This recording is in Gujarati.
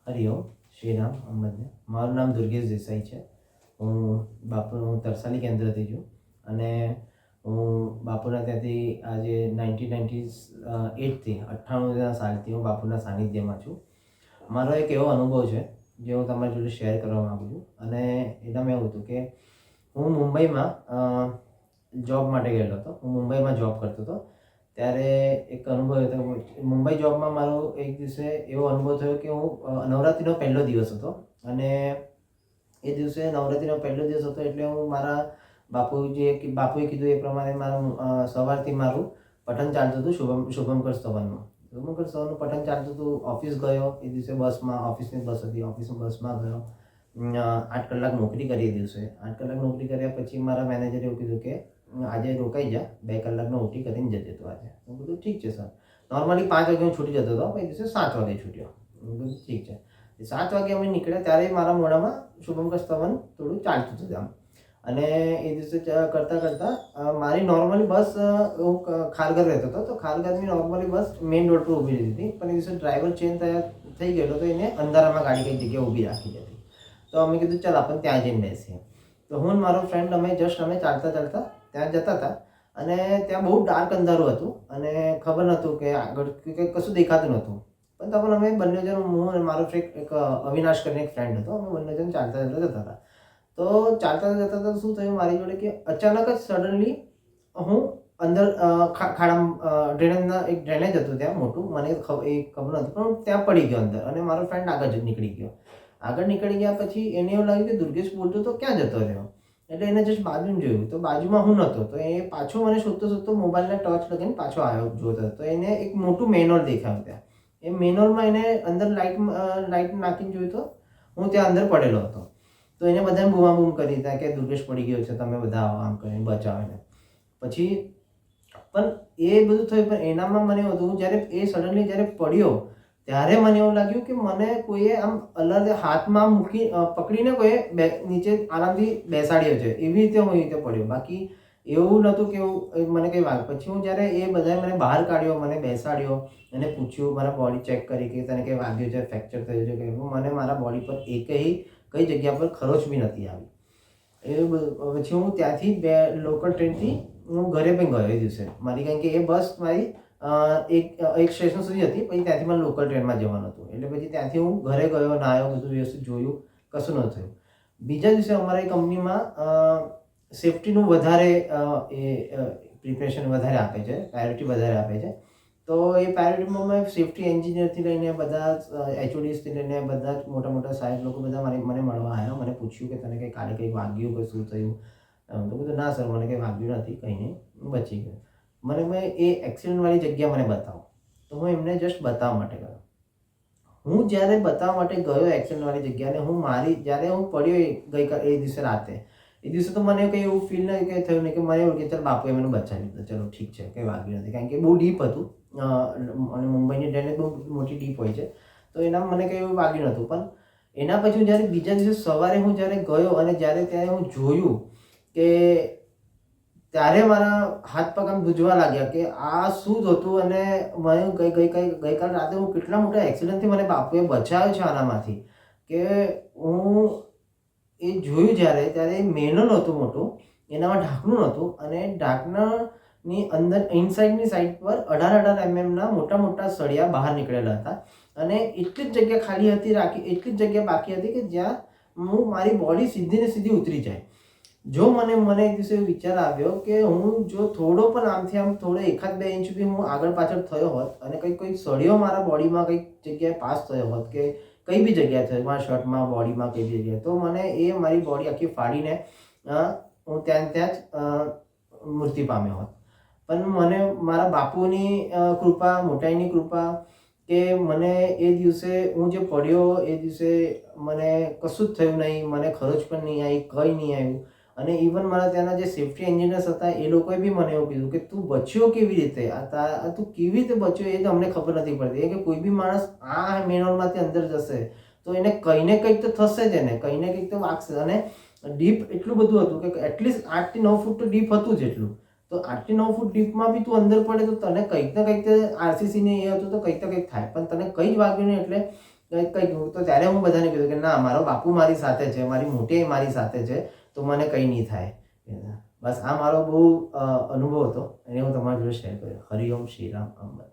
હરિઓમ, શ્રીરામ અહમદને. મારું નામ દુર્ગેશ દેસાઈ છે. હું તરસાલી કેન્દ્રથી છું અને હું બાપુના ત્યાંથી આજે 1998થી 98 સાલથી હું બાપુના સાનિધ્યમાં છું. મારો એક એવો અનુભવ છે જે હું તમારી જોડે શેર કરવા માગું છું. અને એનામાં એવું હતું કે હું મુંબઈમાં જોબ માટે ગયેલો હતો. હું મુંબઈમાં જોબ કરતો હતો. ત્યારે એક અનુભવ હતો. મુંબઈ જોબમાં મારો એક દિવસે એવો અનુભવ થયો કે હું નવરાત્રિનો પહેલો દિવસ હતો અને એ દિવસે નવરાત્રિનો પહેલો દિવસ હતો એટલે હું મારા બાપુએ કીધું એ પ્રમાણે મારું સવારથી મારું પઠન ચાલતું હતું શુભંકર સ્તવનનું. શુભંકર સ્તવનનું પઠન ચાલતું હતું. ઓફિસ ગયો એ દિવસે બસમાં, ઓફિસની બસ હતી, ઓફિસની બસમાં ગયો. 8 કલાક નોકરી કરી એ દિવસે. 8 કલાક નોકરી કર્યા પછી મારા મેનેજરે એવું કીધું કે આજે રોકાઈ જા, 2 કલાકનો ઓટી કરીને જજે તું આજે. હું કીધું ઠીક છે સર. નોર્મલી 5 વાગે હું છૂટી જતો હતો, પણ એ દિવસે 7 વાગે છૂટ્યો. હું કીધું ઠીક છે. 7 વાગે અમે નીકળ્યા ત્યારે મારા મોઢામાં શુભંકર સ્તવન થોડું ચાલતું હતું આમ. અને એ દિવસે કરતાં કરતાં મારી નોર્મલી બસ, હું ખારઘર રહેતો હતો, તો ખારઘરની નોર્મલી બસ મેઇન રોડ પર ઊભી રહી હતી. પણ એ દિવસે ડ્રાઈવર ચેન્જ થઈ ગયેલો, તો એને અંધારામાં ગાડી કઈ જગ્યાએ ઊભી રાખી હતી. તો અમે કીધું ચાલ આપણે ત્યાં જઈને બેસીએ. તો હું મારો ફ્રેન્ડ અમે ચાલતા ચાલતા ત્યાં જતા હતા અને ત્યાં બહુ ડાર્ક અંધારું હતું અને ખબર નહોતું કે આગળ કંઈ કશું દેખાતું નહોતું. પણ તો પણ અમે બંને જણ, હું અને મારો એક અવિનાશ કરીને એક ફ્રેન્ડ હતો, અમે બંને જણ ચાલતા ચાલતા જતા હતા. તો ચાલતા જતા હતા શું થયું મારી જોડે કે અચાનક જ સડનલી હું અંદર ડ્રેનેજના એક ડ્રેનેજ હતું ત્યાં મોટું, મને એ ખબર નથી, પણ ત્યાં પડી ગયો અંદર અને મારો ફ્રેન્ડ આગળ જ નીકળી ગયો. આગળ નીકળી ગયા પછી એને એવું લાગ્યું કે દુર્ગેશ બોલતો તો ક્યાં જતો રહ્યો. એટલે એને જસ્ટ બાજુમાં જોયું, તો બાજુમાં હું નહોતો. તો એ પાછો મને શોધતો મોબાઈલને ટોર્ચ લગાવીને પાછો આવ્યો જોતો. તો એને એક મોટું મેનોલ દેખાયું ત્યાં. એ મેનોલમાં એને અંદર લાઇટ નાખીને જોયું તો હું ત્યાં અંદર પડેલો હતો. તો એને બધાને બૂમાબૂમ કરી ત્યાં કે દુર્ગેશ પડી ગયો છે, તમે બધા આવો આમ કરીને બચાવો એને. પછી પણ એ બધું થયું, પણ એનામાં મને એવું હતું જ્યારે એ સડનલી જ્યારે પડ્યો ત્યારે મને એવું લાગ્યું કે મને કોઈએ આમ અલગ હાથમાં પકડીને કોઈએ નીચે આરામથી બેસાડ્યો છે, એવી રીતે હું એ રીતે પડ્યો. બાકી એવું નહોતું કે મને કંઈ વાગ્યું. પછી હું જ્યારે એ બધાએ મને બહાર કાઢ્યો, મને બેસાડ્યો, એને પૂછ્યું, મારા બોડી ચેક કરી કે તને કંઈ વાગ્યું છે, ફ્રેક્ચર થયું છે કે. મને મારા બોડી પર કઈ જગ્યા પર ખરોચ બી નથી આવી. પછી હું ત્યાંથી લોકલ ટ્રેનથી હું ઘરે પણ ગયો એ દિવસે મારી, કારણ કે એ બસ મારી એક સ્ટેશન સુધી હતી, પછી ત્યાંથી મને લોકલ ટ્રેનમાં જવાનું હતું. એટલે પછી ત્યાંથી હું ઘરે ગયો, નાહ્યો, બધું વ્યવસ્થિત જોયું, કશું ન થયું. બીજા દિવસે અમારી કંપનીમાં સેફટીનું વધારે પ્રિપરેશન વધારે આપે છે, પ્રાયોરિટી વધારે આપે છે. તો એ પ્રાયોરિટીમાં મેં સેફટી એન્જિનિયરથી લઈને બધા HODsથી લઈને બધા જ મોટા મોટા સાહેબ લોકો બધા મને મળવા આવ્યા. મને પૂછ્યું કે તને કંઈ કાલે કંઈ વાગ્યું કે શું થયું. તો કીધું ના સર, મને કંઈ વાગ્યું નથી, કંઈ નહીં, હું બચી ગયો. મેં એ એક્સિડન્ટવાળી જગ્યા મને બતાવો. તો હું એમને જસ્ટ બતાવવા માટે ગયો. હું જ્યારે બતાવવા માટે ગયો એક્સિડન્ટવાળી જગ્યાને, જ્યારે હું પડ્યો એ દિવસે રાતે, એ દિવસે તો મને કંઈ એવું ફીલ નહીં કે થયું નહીં, કે મને એવું કે ચાલ બાપુએ મને બચાવી લીધો, ચલો ઠીક છે, કંઈ વાગ્યું નથી. કારણ કે બહુ ડીપ હતું અને મુંબઈની ડ્રેનેજ બહુ મોટી ડીપ હોય છે, તો એનામાં મને કંઈ એવું વાગ્યું નહોતું. પણ એના પછી જ્યારે બીજા દિવસે સવારે હું જ્યારે ગયો અને જ્યારે ત્યાં હું જોયું કે ત્યારે મારા હાથ પગ આમ ધ્રુજવા લાગ્યા કે આ શું જ હતું. અને મને ગઈકાલ રાતે હું કેટલા મોટા એક્સિડન્ટથી મને બાપુએ બચાવ્યો છે આનામાંથી, કે હું એ જોયું ત્યારે મેનલ હતું મોટું, એનામાં ઢાંકણું નહોતું અને ઢાંકણાની અંદર ઇનસાઇડની સાઈડ પર 18 mm મોટા મોટા સળિયા બહાર નીકળેલા હતા. અને એટલી જ જગ્યા ખાલી હતી, એટલી જ જગ્યા બાકી હતી કે જ્યાં મારી બોડી સીધી ને સીધી ઉતરી જાય. જો મને એક દિવસે વિચાર આવ્યો કે હું જો થોડો પણ આમથી આમ થોડો 1-2 ઇંચ બી હું આગળ પાછળ થયો હોત અને કંઈક સળિયો મારા બોડીમાં કંઈક જગ્યાએ પાસ થયો હોત, કે કઈ બી જગ્યાએ થયો, મારા શર્ટમાં, બોડીમાં કઈ બી જગ્યાએ, તો મને મારી બોડી આખી ફાડીને હું ત્યાં જ મૃત્યુ પામ્યો હોત. પણ મને મારા બાપુની કૃપા, મોટાઈની કૃપા, કે મને એ દિવસે હું જે પડ્યો એ દિવસે મને કશું જ થયું નહીં, મને ખરોચ પણ નહીં આવી, કંઈ નહીં આવ્યું. અને ઇવન મારા ત્યાંના જે સેફટી એન્જિનિયર્સ હતા એ લોકોએ બી મને એવું કીધું કે તું બચ્યો કેવી રીતે, તું કેવી રીતે બચ્યો એ તો અમને ખબર નથી પડતી. કે કોઈ બી માણસ આ મેનોલમાંથી અંદર જશે તો એને કંઈ ને કંઈક તો થશે જ, એને કંઈ ને કંઈક તો વાગશે. અને ડીપ એટલું બધું હતું કે એટલીસ્ટ 8 થી 9 ફૂટ તો ડીપ હતું જ એટલું. તો 8 થી 9 ફૂટ ડીપમાં બી તું અંદર પડે તો તને કંઈક ને કંઈક RCC ને એ હતું તો કંઈક તો કંઈક થાય, પણ તને કંઈ જ વાગ્યું નહીં. એટલે કંઈક તો ત્યારે હું બધાને કીધું કે ના, મારો બાપુ મારી સાથે છે, મારી મોટી મારી સાથે છે, તો મને કંઈ નહીં થાય. બસ આ મારો બહુ અનુભવ હતો અને હું તમારી જોડે શેર કર્યો. હરિઓમ શ્રીરામ અંબા.